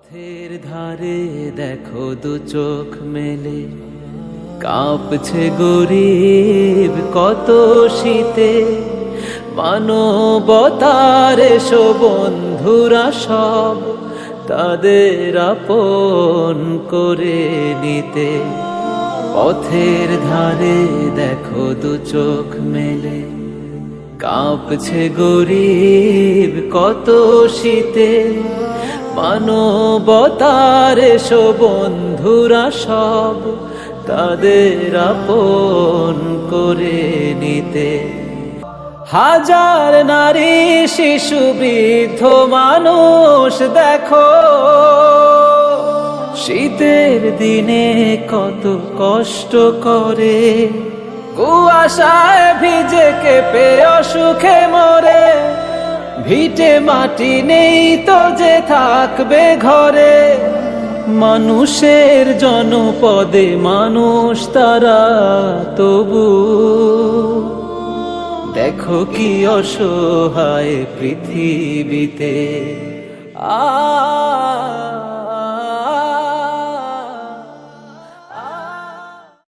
পথের ধারে দেখো দু চোখ মেলে, কাঁপছে গরিব কত শীতে। মানবতার এসো বন্ধুরা সব, তাদের আপন করে নিতে। পথের ধারে দেখো দু চোখ মেলে, কাঁপছে গরিব কত শীতে। মানবতার এসো বন্ধুরা সব, তাদের আপন করে নিতে। হাজার নারী শিশু বৃদ্ধ মানুষ দেখো, শীতের দিনে কত কষ্ট করে। কুয়াশায় ভিজে কেঁপে অসুখে মরে, ভিটে মাটি নেই তো যে থাকবে ঘরে। মানুষের জনপদে মানুষ তারা, তবু দেখো কি অসহায় পৃথিবীতে।